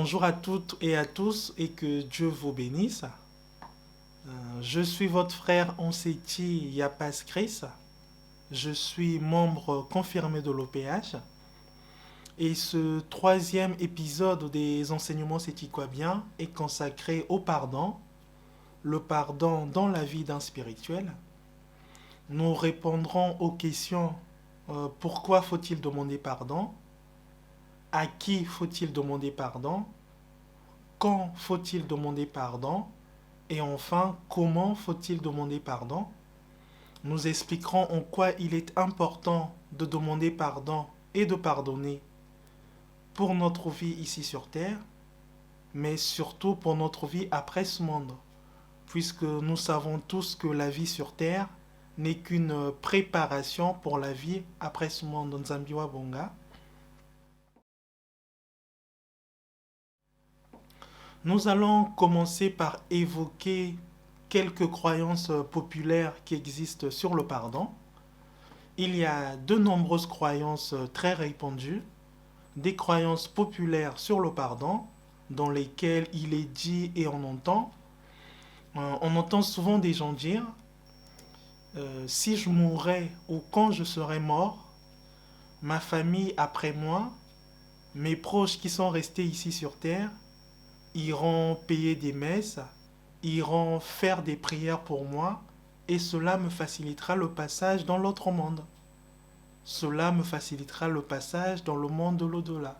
Bonjour à toutes et à tous et que Dieu vous bénisse. Je suis votre frère Onseti Yapas Chris. Je suis membre confirmé de l'OPH. Et ce troisième épisode des enseignements C'est quoi bien est consacré au pardon, le pardon dans la vie d'un spirituel. Nous répondrons aux questions pourquoi faut-il demander pardon, à qui faut-il demander pardon, quand faut-il demander pardon et enfin comment faut-il demander pardon. Nous expliquerons en quoi il est important de demander pardon et de pardonner pour notre vie ici sur Terre, mais surtout pour notre vie après ce monde, puisque nous savons tous que la vie sur Terre n'est qu'une préparation pour la vie après ce monde. Nzambiwa Bonga. Nous allons commencer par évoquer quelques croyances populaires qui existent sur le pardon. Il y a de nombreuses croyances très répandues, des croyances populaires sur le pardon, dans lesquelles il est dit et on entend souvent des gens dire si je mourrais ou quand je serais mort, ma famille après moi, mes proches qui sont restés ici sur terre, iront payer des messes, iront faire des prières pour moi, et cela me facilitera le passage dans l'autre monde. Cela me facilitera le passage dans le monde de l'au-delà.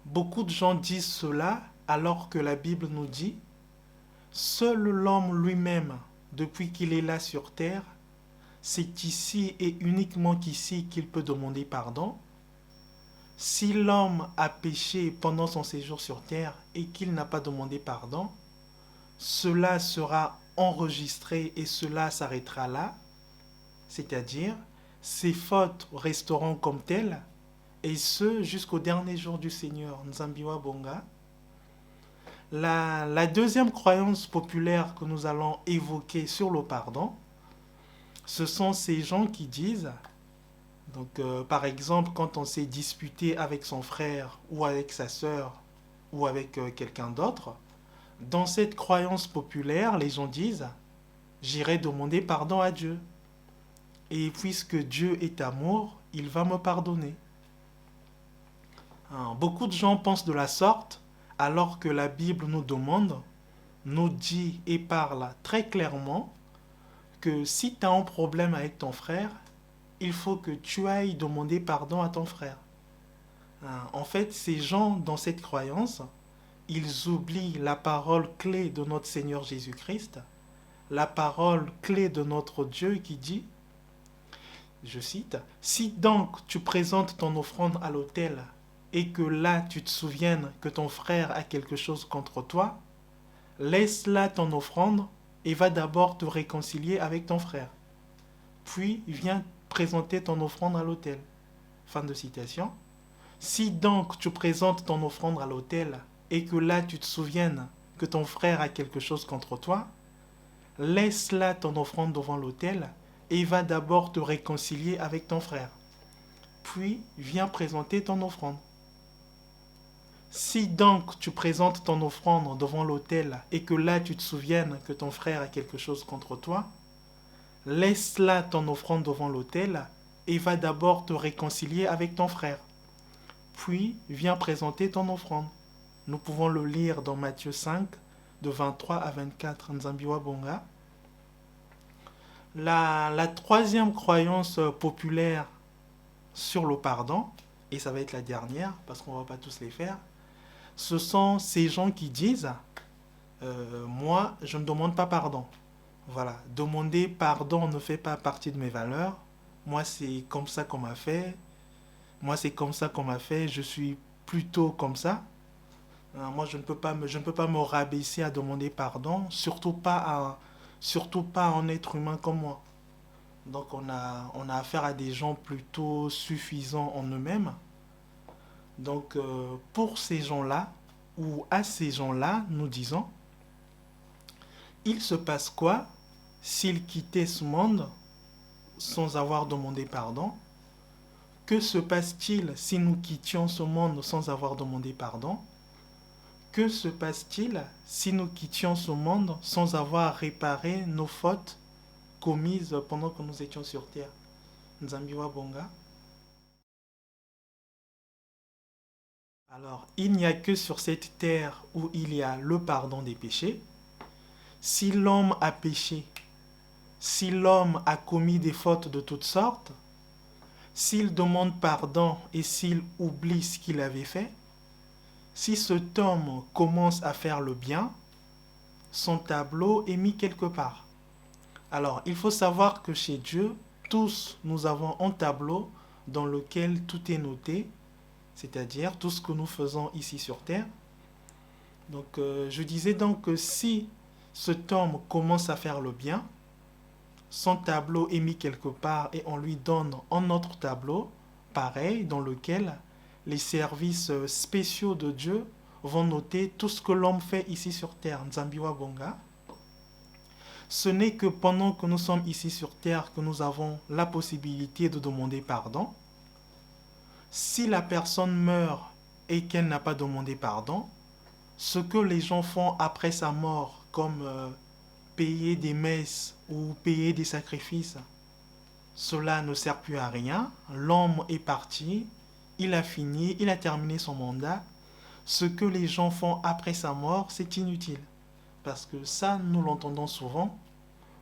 Beaucoup de gens disent cela alors que la Bible nous dit seul l'homme lui-même, depuis qu'il est là sur terre, c'est ici et uniquement qu'ici qu'il peut demander pardon. Si l'homme a péché pendant son séjour sur terre et qu'il n'a pas demandé pardon, cela sera enregistré et cela s'arrêtera là, c'est-à-dire ses fautes resteront comme telles, et ce jusqu'au dernier jour du Seigneur, Nzambiwa Bonga. La deuxième croyance populaire que nous allons évoquer sur le pardon, ce sont ces gens qui disent, par exemple, quand on s'est disputé avec son frère ou avec sa sœur ou avec quelqu'un d'autre, dans cette croyance populaire, les gens disent j'irai demander pardon à Dieu. Et puisque Dieu est amour, il va me pardonner. Beaucoup de gens pensent de la sorte, alors que la Bible nous demande, nous dit et parle très clairement que si tu as un problème avec ton frère, il faut que tu ailles demander pardon à ton frère. En fait, ces gens dans cette croyance, ils oublient la parole clé de notre Seigneur Jésus-Christ, la parole clé de notre Dieu qui dit, je cite, « Si donc tu présentes ton offrande à l'autel et que là tu te souviennes que ton frère a quelque chose contre toi, laisse là ton offrande et va d'abord te réconcilier avec ton frère. Puis viens présenter ton offrande à l'autel. » Fin de citation. Si donc tu présentes ton offrande à l'autel et que là tu te souviennes que ton frère a quelque chose contre toi, laisse là ton offrande devant l'autel et va d'abord te réconcilier avec ton frère. Puis viens présenter ton offrande. Si donc tu présentes ton offrande devant l'autel et que là tu te souviennes que ton frère a quelque chose contre toi, laisse là ton offrande devant l'autel et va d'abord te réconcilier avec ton frère. Puis viens présenter ton offrande. Nous pouvons le lire dans Matthieu 5, de 23 à 24, Nzambiwa Bonga. La troisième croyance populaire sur le pardon, et ça va être la dernière parce qu'on ne va pas tous les faire, ce sont ces gens qui disent moi je ne demande pas pardon. Voilà, demander pardon ne fait pas partie de mes valeurs. Moi c'est comme ça qu'on m'a fait. Moi c'est comme ça qu'on m'a fait. Je suis plutôt comme ça. Moi je ne peux pas me rabaisser à demander pardon, surtout pas à un être humain comme moi. Donc on a affaire à des gens plutôt suffisants en eux-mêmes. Donc pour ces gens-là, ou à ces gens-là, nous disons, il se passe quoi s'ils quittaient ce monde sans avoir demandé pardon, Que se passe-t-il si nous quittions ce monde sans avoir demandé pardon? Que se passe-t-il si nous quittions ce monde sans avoir réparé nos fautes commises pendant que nous étions sur terre? Nzambiwa Bonga. Alors, il n'y a que sur cette terre où il y a le pardon des péchés. Si l'homme a péché, si l'homme a commis des fautes de toutes sortes, s'il demande pardon et s'il oublie ce qu'il avait fait, si cet homme commence à faire le bien, son tableau est mis quelque part. Alors, il faut savoir que chez Dieu, tous nous avons un tableau dans lequel tout est noté, c'est-à-dire tout ce que nous faisons ici sur terre. Donc, je disais donc que si cet homme commence à faire le bien, son tableau est mis quelque part et on lui donne un autre tableau, pareil, dans lequel les services spéciaux de Dieu vont noter tout ce que l'homme fait ici sur terre. Nzambiwa Bonga. Ce n'est que pendant que nous sommes ici sur terre que nous avons la possibilité de demander pardon. Si la personne meurt et qu'elle n'a pas demandé pardon, ce que les gens font après sa mort, comme payer des messes ou payer des sacrifices, cela ne sert plus à rien. L'homme est parti, il a fini, il a terminé son mandat. Ce que les gens font après sa mort, c'est inutile. Parce que ça, nous l'entendons souvent.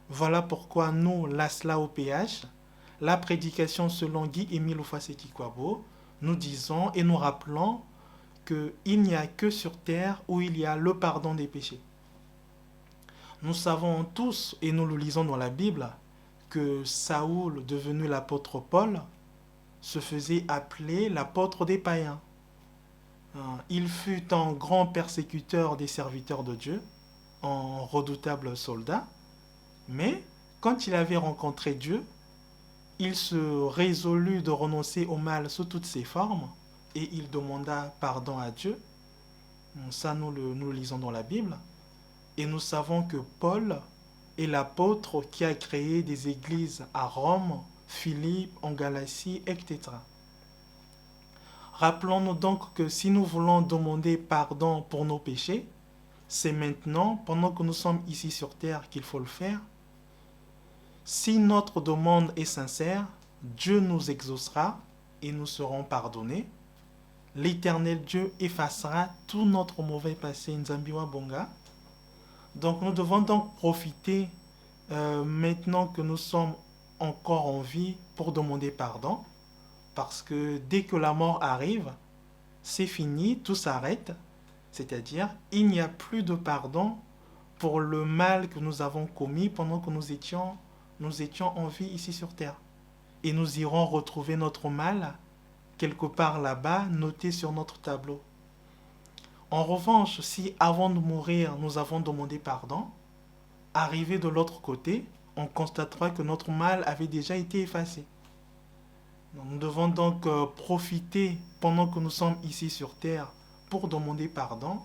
Voilà pourquoi nous, l'ASLA au PH, la prédication selon Guy-Émile Oufaseki-Kwabo, nous disons et nous rappelons qu'il n'y a que sur terre où il y a le pardon des péchés. Nous savons tous, et nous le lisons dans la Bible, que Saoul, devenu l'apôtre Paul, se faisait appeler l'apôtre des païens. Il fut un grand persécuteur des serviteurs de Dieu, un redoutable soldat, mais quand il avait rencontré Dieu, il se résolut de renoncer au mal sous toutes ses formes et il demanda pardon à Dieu. Ça, nous le lisons dans la Bible. Et nous savons que Paul est l'apôtre qui a créé des églises à Rome, Philippe, en Galatie, etc. Rappelons-nous donc que si nous voulons demander pardon pour nos péchés, c'est maintenant, pendant que nous sommes ici sur terre, qu'il faut le faire. Si notre demande est sincère, Dieu nous exaucera et nous serons pardonnés. L'Éternel Dieu effacera tout notre mauvais passé. Nzambiwa Bonga. Donc nous devons donc profiter maintenant que nous sommes encore en vie pour demander pardon. Parce que dès que la mort arrive, c'est fini, tout s'arrête. C'est-à-dire, il n'y a plus de pardon pour le mal que nous avons commis pendant que nous étions en vie ici sur terre. Et nous irons retrouver notre mal quelque part là-bas, noté sur notre tableau. En revanche, si avant de mourir, nous avons demandé pardon, arrivé de l'autre côté, on constatera que notre mal avait déjà été effacé. Nous devons donc profiter pendant que nous sommes ici sur terre pour demander pardon,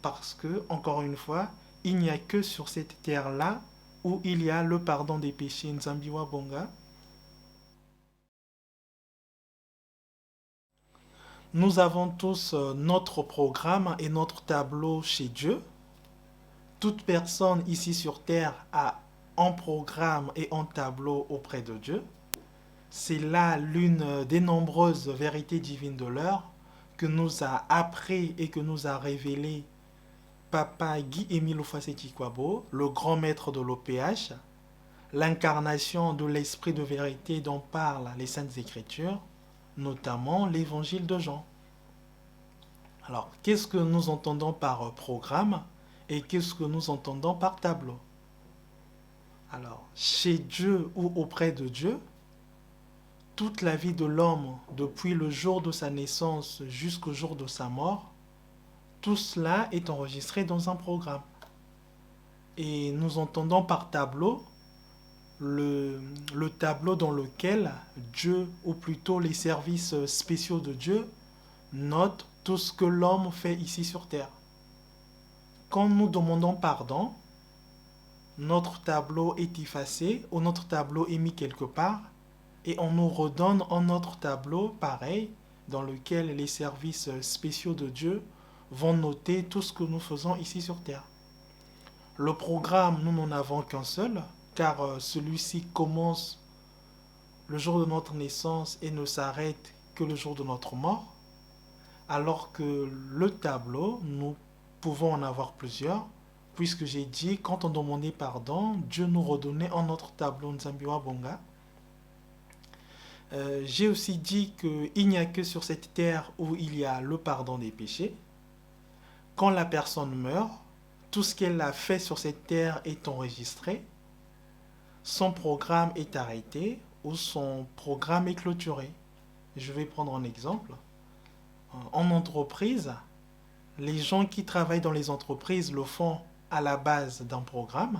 parce que, encore une fois, il n'y a que sur cette terre-là où il y a le pardon des péchés. Nzambiwa Bonga. Nous avons tous notre programme et notre tableau chez Dieu. Toute personne ici sur terre a un programme et un tableau auprès de Dieu. C'est là l'une des nombreuses vérités divines de l'heure que nous a appris et que nous a révélé Papa Guy-Émile Oufaseki-Kwabo, le grand maître de l'OPH, l'incarnation de l'esprit de vérité dont parlent les Saintes Écritures, notamment l'évangile de Jean. Alors, qu'est-ce que nous entendons par programme et qu'est-ce que nous entendons par tableau? Alors, chez Dieu ou auprès de Dieu, toute la vie de l'homme, depuis le jour de sa naissance jusqu'au jour de sa mort, tout cela est enregistré dans un programme. Et nous entendons par tableau le tableau dans lequel Dieu, ou plutôt les services spéciaux de Dieu, notent tout ce que l'homme fait ici sur terre. Quand nous demandons pardon, notre tableau est effacé ou notre tableau est mis quelque part et on nous redonne un autre tableau pareil dans lequel les services spéciaux de Dieu vont noter tout ce que nous faisons ici sur terre. Le programme, nous n'en avons qu'un seul, car celui-ci commence le jour de notre naissance et ne s'arrête que le jour de notre mort, alors que le tableau, nous pouvons en avoir plusieurs, puisque j'ai dit, quand on demandait pardon, Dieu nous redonnait un autre tableau, Nzambiwa Bonga. J'ai aussi dit qu'il n'y a que sur cette terre où il y a le pardon des péchés. Quand la personne meurt, tout ce qu'elle a fait sur cette terre est enregistré, son programme est arrêté ou son programme est clôturé. Je vais prendre un exemple. En entreprise, les gens qui travaillent dans les entreprises le font à la base d'un programme.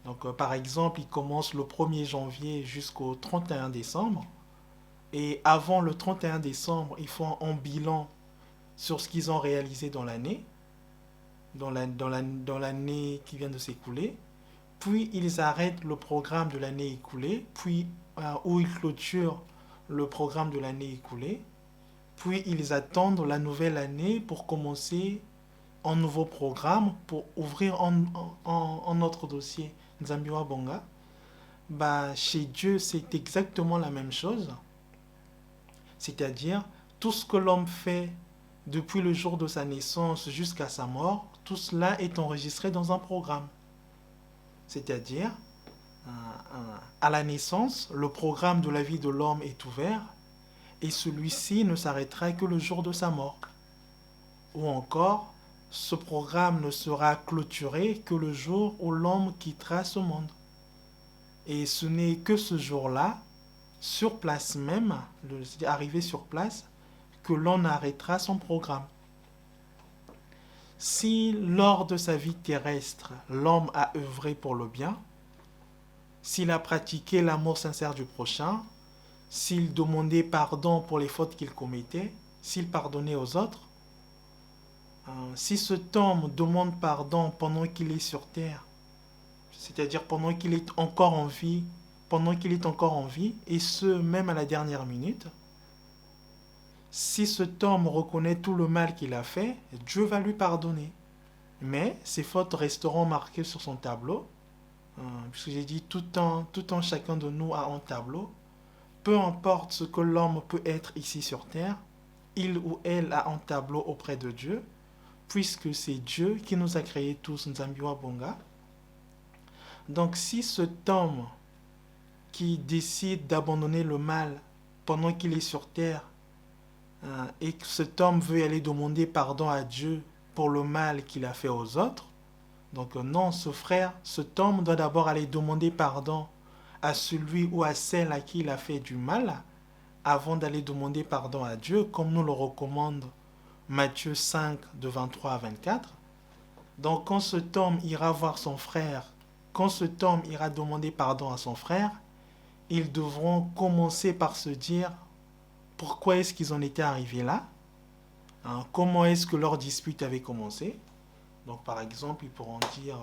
Donc, par exemple, ils commencent le 1er janvier jusqu'au 31 décembre. Et avant le 31 décembre, ils font un bilan sur ce qu'ils ont réalisé dans l'année, dans l'année qui vient de s'écouler. Puis, ils arrêtent le programme de l'année écoulée, puis où ils clôturent le programme de l'année écoulée. Puis, ils attendent la nouvelle année pour commencer un nouveau programme, pour ouvrir un autre dossier. Nzambiwa Bonga. Chez Dieu, c'est exactement la même chose. C'est-à-dire, tout ce que l'homme fait depuis le jour de sa naissance jusqu'à sa mort, tout cela est enregistré dans un programme. C'est-à-dire, à la naissance, le programme de la vie de l'homme est ouvert et celui-ci ne s'arrêtera que le jour de sa mort. Ou encore, ce programme ne sera clôturé que le jour où l'homme quittera ce monde. Et ce n'est que ce jour-là, sur place même, c'est-à-dire arrivé sur place, que l'on arrêtera son programme. Si lors de sa vie terrestre, l'homme a œuvré pour le bien, s'il a pratiqué l'amour sincère du prochain, s'il demandait pardon pour les fautes qu'il commettait, s'il pardonnait aux autres, si cet homme demande pardon pendant qu'il est sur terre, c'est-à-dire pendant qu'il est encore en vie, et ce, même à la dernière minute, si cet homme reconnaît tout le mal qu'il a fait, Dieu va lui pardonner. Mais ses fautes resteront marquées sur son tableau, puisque j'ai dit tout un chacun de nous a un tableau. Peu importe ce que l'homme peut être ici sur terre, il ou elle a un tableau auprès de Dieu, puisque c'est Dieu qui nous a créés tous, Nzambiwa Bonga. Donc si cet homme qui décide d'abandonner le mal pendant qu'il est sur terre, et que cet homme veut aller demander pardon à Dieu pour le mal qu'il a fait aux autres, donc non, cet homme doit d'abord aller demander pardon à celui ou à celle à qui il a fait du mal, avant d'aller demander pardon à Dieu, comme nous le recommande Matthieu 5, de 23 à 24. Donc quand cet homme ira voir son frère, quand cet homme ira demander pardon à son frère, ils devront commencer par se dire pourquoi est-ce qu'ils en étaient arrivés là, comment est-ce que leur dispute avait commencé. Donc par exemple, ils pourront dire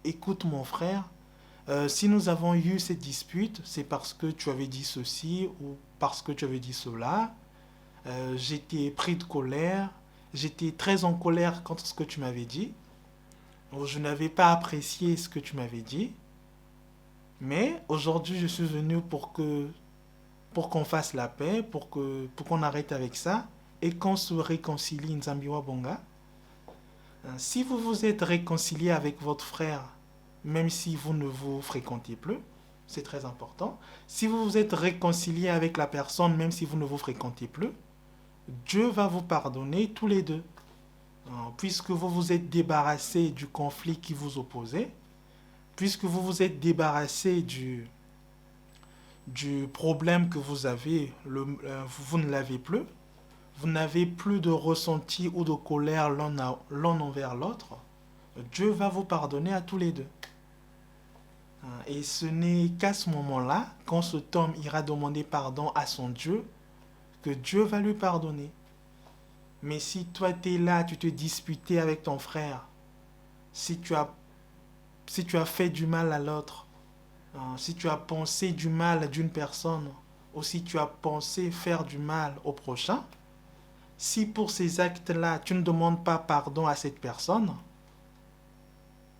écoute mon frère, si nous avons eu cette dispute, c'est parce que tu avais dit ceci ou parce que tu avais dit cela. J'étais pris de colère, j'étais très en colère contre ce que tu m'avais dit. Je n'avais pas apprécié ce que tu m'avais dit. Mais aujourd'hui, je suis venu pour qu'on fasse la paix, pour qu'on arrête avec ça et qu'on se réconcilie, Nzambiwa Bonga. Si vous vous êtes réconcilié avec votre frère, même si vous ne vous fréquentez plus, c'est très important. Si vous vous êtes réconcilié avec la personne, même si vous ne vous fréquentez plus, Dieu va vous pardonner tous les deux. Puisque vous vous êtes débarrassé du conflit qui vous opposait, puisque vous vous êtes débarrassé du problème que vous avez, vous ne l'avez plus, vous n'avez plus de ressenti ou de colère l'un envers l'autre, Dieu va vous pardonner à tous les deux. Et ce n'est qu'à ce moment-là, quand cet homme ira demander pardon à son Dieu, que Dieu va lui pardonner. Mais si toi tu es là, tu te disputais avec ton frère, si tu as fait du mal à l'autre, si tu as pensé du mal d'une personne, ou si tu as pensé faire du mal au prochain, si pour ces actes-là, tu ne demandes pas pardon à cette personne,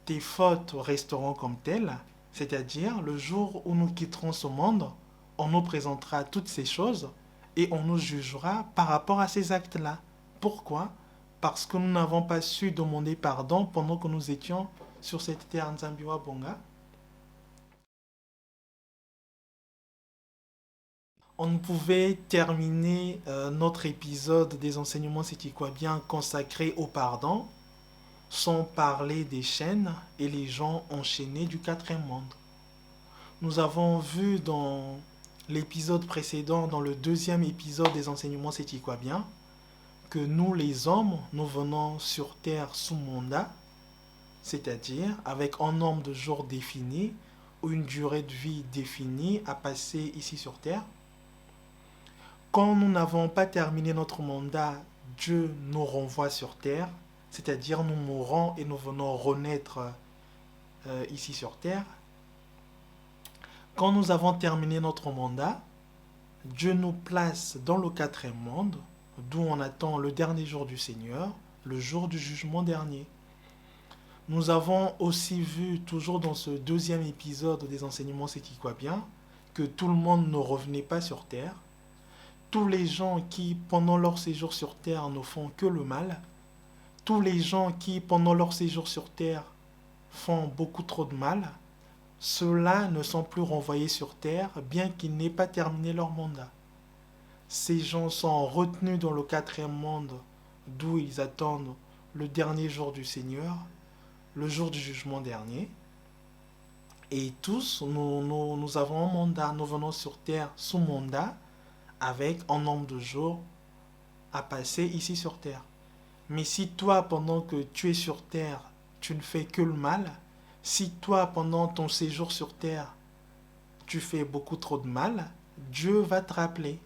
tes fautes resteront comme telles, c'est-à-dire le jour où nous quitterons ce monde, on nous présentera toutes ces choses et on nous jugera par rapport à ces actes-là. Pourquoi? Parce que nous n'avons pas su demander pardon pendant que nous étions sur cette terre Nzambiwa Bonga. On ne pouvait terminer notre épisode des enseignements bien consacré au pardon sans parler des chaînes et les gens enchaînés du quatrième monde. Nous avons vu dans l'épisode précédent, dans le deuxième épisode des enseignements bien, que nous les hommes, nous venons sur terre sous mandat, c'est-à-dire avec un nombre de jours défini ou une durée de vie définie à passer ici sur terre. Quand nous n'avons pas terminé notre mandat, Dieu nous renvoie sur terre, c'est-à-dire nous mourons et nous venons renaître ici sur terre. Quand nous avons terminé notre mandat, Dieu nous place dans le quatrième monde, d'où on attend le dernier jour du Seigneur, le jour du jugement dernier. Nous avons aussi vu, toujours dans ce deuxième épisode des enseignements bien, que tout le monde ne revenait pas sur terre. Tous les gens qui, pendant leur séjour sur terre, ne font que le mal, tous les gens qui, pendant leur séjour sur terre, font beaucoup trop de mal, ceux-là ne sont plus renvoyés sur terre, bien qu'ils n'aient pas terminé leur mandat. Ces gens sont retenus dans le quatrième monde, d'où ils attendent le dernier jour du Seigneur, le jour du jugement dernier. Et tous, nous avons un mandat, nous venons sur terre sous mandat, avec un nombre de jours à passer ici sur terre. Mais si toi, pendant que tu es sur terre, tu ne fais que le mal, si toi, pendant ton séjour sur terre, tu fais beaucoup trop de mal, Dieu va te rappeler.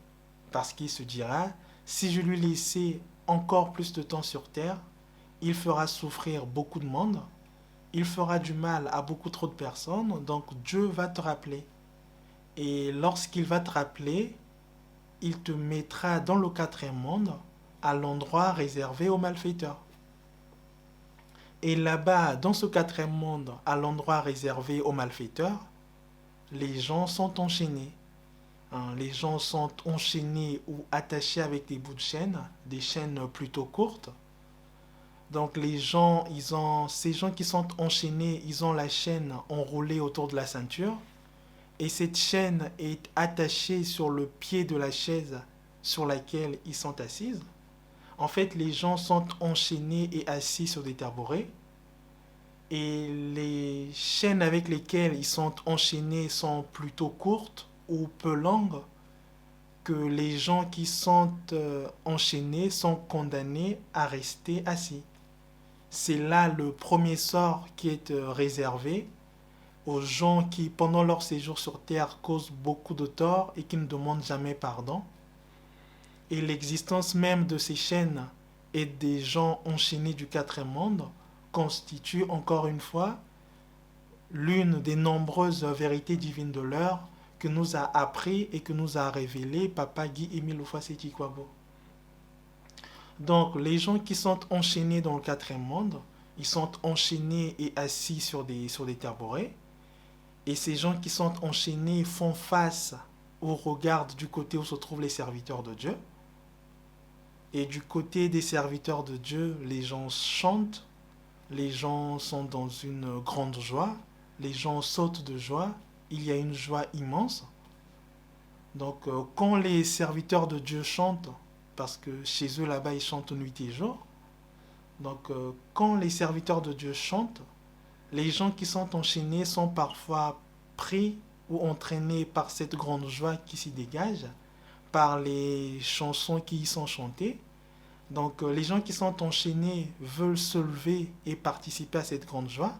Parce qu'il se dira, si je lui laissais encore plus de temps sur terre, il fera souffrir beaucoup de monde, il fera du mal à beaucoup trop de personnes, donc Dieu va te rappeler. Et lorsqu'il va te rappeler, il te mettra dans le quatrième monde, à l'endroit réservé aux malfaiteurs. Et là-bas, dans ce quatrième monde, à l'endroit réservé aux malfaiteurs, les gens sont enchaînés. Les gens sont enchaînés ou attachés avec des bouts de chaîne, des chaînes plutôt courtes. Donc les gens, ces gens qui sont enchaînés, ils ont la chaîne enroulée autour de la ceinture. Et cette chaîne est attachée sur le pied de la chaise sur laquelle ils sont assis. En fait, les gens sont enchaînés et assis sur des tabourets. Et les chaînes avec lesquelles ils sont enchaînés sont plutôt courtes ou peu longues, que les gens qui sont enchaînés sont condamnés à rester assis. C'est là le premier sort qui est réservé aux gens qui, pendant leur séjour sur terre, causent beaucoup de tort et qui ne demandent jamais pardon. Et l'existence même de ces chaînes et des gens enchaînés du quatrième monde constitue encore une fois l'une des nombreuses vérités divines de l'heure que nous a appris et que nous a révélé Papa Guy Émile Oufaseki Kwabo. Donc les gens qui sont enchaînés dans le quatrième monde, ils sont enchaînés et assis sur des tabourets. Et ces gens qui sont enchaînés font face ou regardent du côté où se trouvent les serviteurs de Dieu. Et du côté des serviteurs de Dieu, les gens chantent, les gens sont dans une grande joie, les gens sautent de joie, il y a une joie immense. Donc quand les serviteurs de Dieu chantent, parce que chez eux là-bas ils chantent nuit et jour, donc quand les serviteurs de Dieu chantent, les gens qui sont enchaînés sont parfois pris ou entraînés par cette grande joie qui s'y dégage, par les chansons qui y sont chantées. Donc les gens qui sont enchaînés veulent se lever et participer à cette grande joie,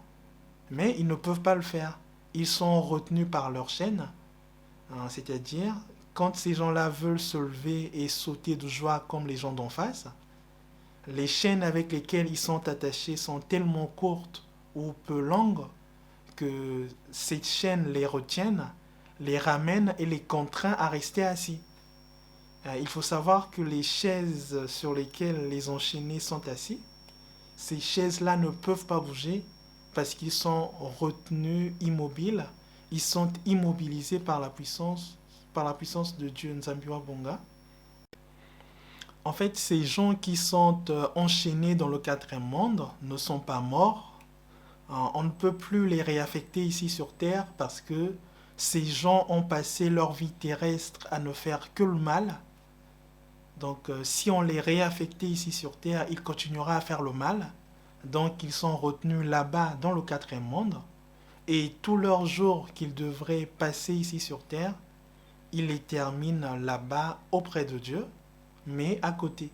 mais ils ne peuvent pas le faire. Ils sont retenus par leur chaîne, c'est-à-dire quand ces gens-là veulent se lever et sauter de joie comme les gens d'en face, les chaînes avec lesquelles ils sont attachés sont tellement courtes ou peu longues que cette chaîne les retiennent, les ramène et les contraint à rester assis. Il faut savoir que les chaises sur lesquelles les enchaînés sont assis, ces chaises-là ne peuvent pas bouger parce qu'ils sont retenus immobiles. Ils sont immobilisés par la puissance de Dieu, Nzambiwa Bonga. En fait, ces gens qui sont enchaînés dans le quatrième monde ne sont pas morts. On ne peut plus les réaffecter ici sur Terre parce que ces gens ont passé leur vie terrestre à ne faire que le mal. Donc, si on les réaffectait ici sur Terre, ils continueraient à faire le mal. Donc, ils sont retenus là-bas dans le quatrième monde. Et tous leurs jours qu'ils devraient passer ici sur Terre, ils les terminent là-bas auprès de Dieu, mais à côté.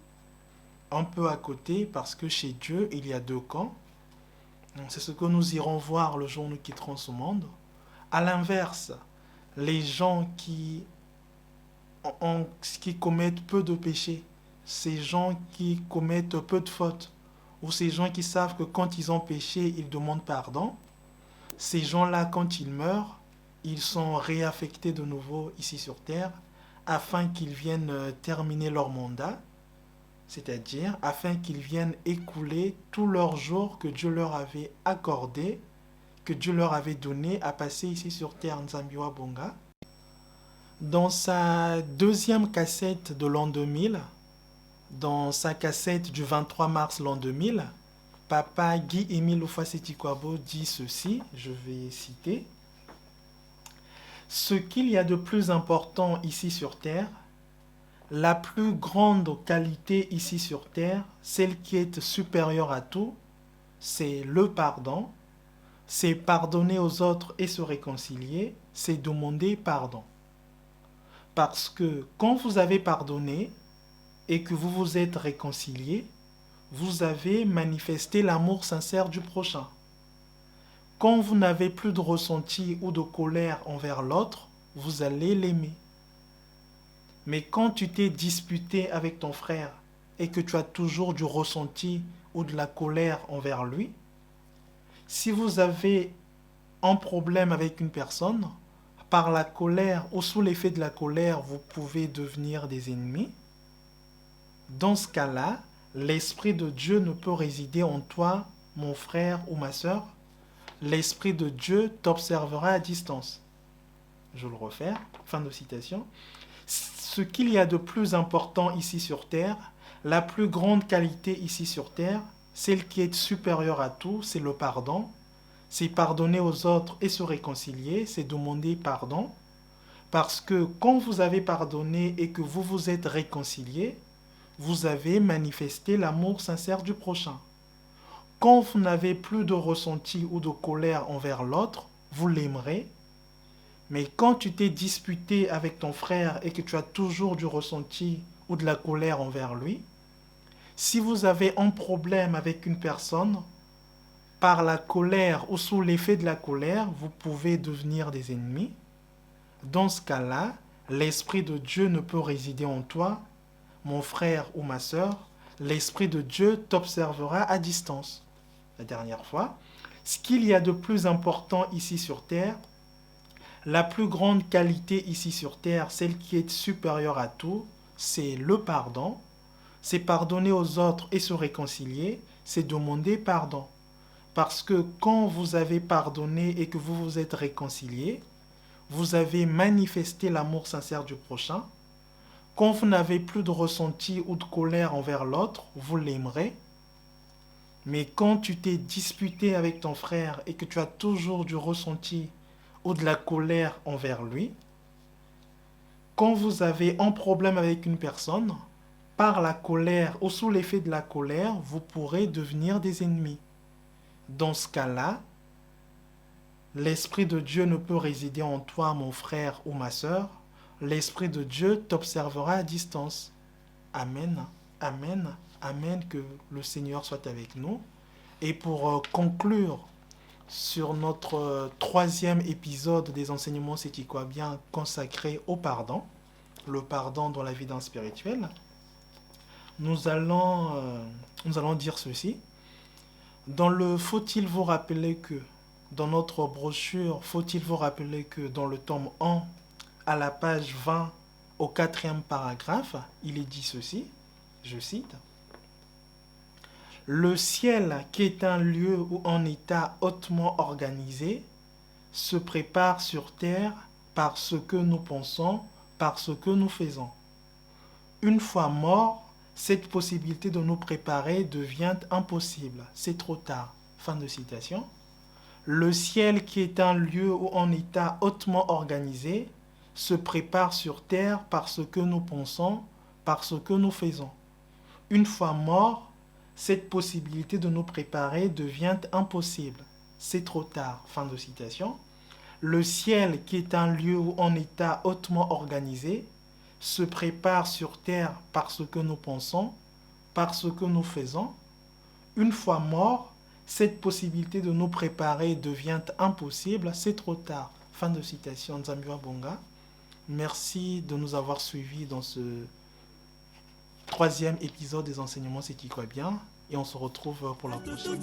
Un peu à côté parce que chez Dieu, il y a deux camps. C'est ce que nous irons voir le jour où nous quitterons ce monde. À l'inverse, les gens qui commettent peu de péchés, ces gens qui commettent peu de fautes, ou ces gens qui savent que quand ils ont péché, ils demandent pardon, ces gens-là, quand ils meurent, ils sont réaffectés de nouveau ici sur Terre afin qu'ils viennent terminer leur mandat, c'est-à-dire afin qu'ils viennent écouler tous leurs jours que Dieu leur avait accordés, que Dieu leur avait donné à passer ici sur Terre, Nzambiwa Bonga. Dans sa deuxième cassette de l'an 2000, dans sa cassette du 23 mars l'an 2000, Papa Guy-Émile Oufaseti-Kwabo dit ceci, je vais citer. Ce qu'il y a de plus important ici sur Terre, la plus grande qualité ici sur Terre, celle qui est supérieure à tout, c'est le pardon, c'est pardonner aux autres et se réconcilier, c'est demander pardon. Parce que quand vous avez pardonné et que vous vous êtes réconcilié, vous avez manifesté l'amour sincère du prochain. Quand vous n'avez plus de ressenti ou de colère envers l'autre, vous allez l'aimer. Mais quand tu t'es disputé avec ton frère et que tu as toujours du ressenti ou de la colère envers lui, si vous avez un problème avec une personne, par la colère ou sous l'effet de la colère, vous pouvez devenir des ennemis. Dans ce cas-là, l'Esprit de Dieu ne peut résider en toi, mon frère ou ma sœur. L'Esprit de Dieu t'observera à distance. Je le refais, fin de citation. Ce qu'il y a de plus important ici sur Terre, la plus grande qualité ici sur Terre, celle qui est supérieure à tout, c'est le pardon. C'est pardonner aux autres et se réconcilier, c'est demander pardon. Parce que quand vous avez pardonné et que vous vous êtes réconcilié, vous avez manifesté l'amour sincère du prochain. Quand vous n'avez plus de ressenti ou de colère envers l'autre, vous l'aimerez. Mais quand tu t'es disputé avec ton frère et que tu as toujours du ressenti ou de la colère envers lui, si vous avez un problème avec une personne, par la colère ou sous l'effet de la colère, vous pouvez devenir des ennemis. Dans ce cas-là, l'Esprit de Dieu ne peut résider en toi, mon frère ou ma sœur. L'Esprit de Dieu t'observera à distance. La dernière fois, ce qu'il y a de plus important ici sur Terre, la plus grande qualité ici sur Terre, celle qui est supérieure à tout, c'est le pardon. C'est pardonner aux autres et se réconcilier, c'est demander pardon. Parce que quand vous avez pardonné et que vous vous êtes réconcilié, vous avez manifesté l'amour sincère du prochain. Quand vous n'avez plus de ressenti ou de colère envers l'autre, vous l'aimerez. Mais quand tu t'es disputé avec ton frère et que tu as toujours du ressenti ou de la colère envers lui, quand vous avez un problème avec une personne, par la colère ou sous l'effet de la colère, vous pourrez devenir des ennemis. Dans ce cas-là, l'Esprit de Dieu ne peut résider en toi, mon frère ou ma sœur. L'Esprit de Dieu t'observera à distance. Amen, amen, amen, que le Seigneur soit avec nous. Et pour conclure sur notre troisième épisode des enseignements sétiquois-bien consacré au pardon, le pardon dans la vie d'un spirituel, nous allons dire ceci. Dans le faut-il vous rappeler que dans notre brochure, faut-il vous rappeler que dans le tome 1, à la page 20, au 4e paragraphe, il est dit ceci, je cite, « Le ciel, qui est un lieu ou un état hautement organisé, se prépare sur terre par ce que nous pensons, par ce que nous faisons. Une fois mort, cette possibilité de nous préparer devient impossible. C'est trop tard. » Fin de citation. Le ciel, qui est un lieu ou un état hautement organisé, se prépare sur terre par ce que nous pensons, par ce que nous faisons. Une fois mort, cette possibilité de nous préparer devient impossible. C'est trop tard. Fin de citation. Le ciel, qui est un lieu ou un état hautement organisé, se prépare sur terre par ce que nous pensons, par ce que nous faisons. Une fois mort, cette possibilité de nous préparer devient impossible, c'est trop tard. Fin de citation. Nzambiwa Bonga. Merci de nous avoir suivis dans ce 3e épisode des enseignements C'est qui quoi bien. Et on se retrouve pour la prochaine.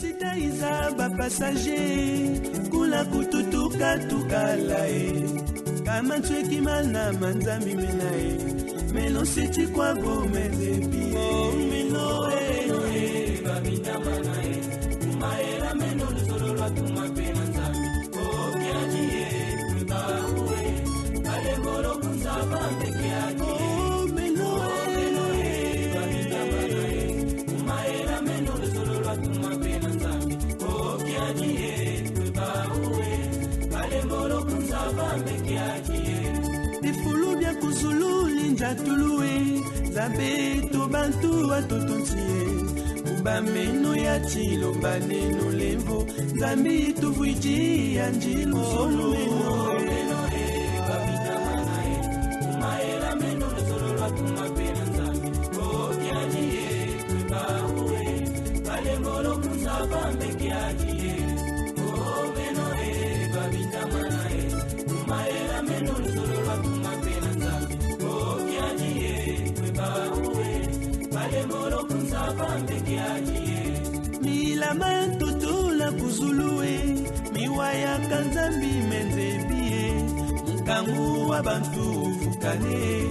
Ifulu bien kuzulu linja tuluwe Zabe to bantu atotontie Ubameno ya chilo baneno lembo Zambi tuvuiji anjilu solo Meno babita manae Umaela meno solo watuma pena nzambi Okiajie kwebaue Kale moro kunzaba mbekiajie Meno babita manae Umaela meno solo watuma pena nzambi Okiajie kwebaue Kale moro kunzaba mbekiajie Mila mantutula kuzuluwe Miwaya kanzambi menzebie Mkangu wa bantu fukane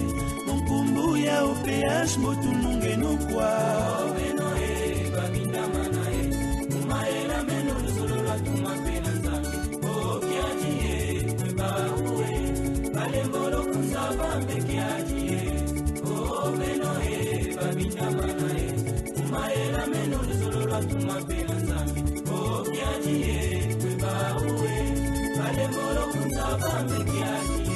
Mkumbu ya OPH motununge nukwa Meno babita manae Umaela meno solo watuma pena nzambi Okiajie kwebaue Kale moro kunzaba mbekiajie Meno babita manae Umaela meno solo watuma pena nzambi Okiajie kwebaue Kale moro kunzaba mbekiajie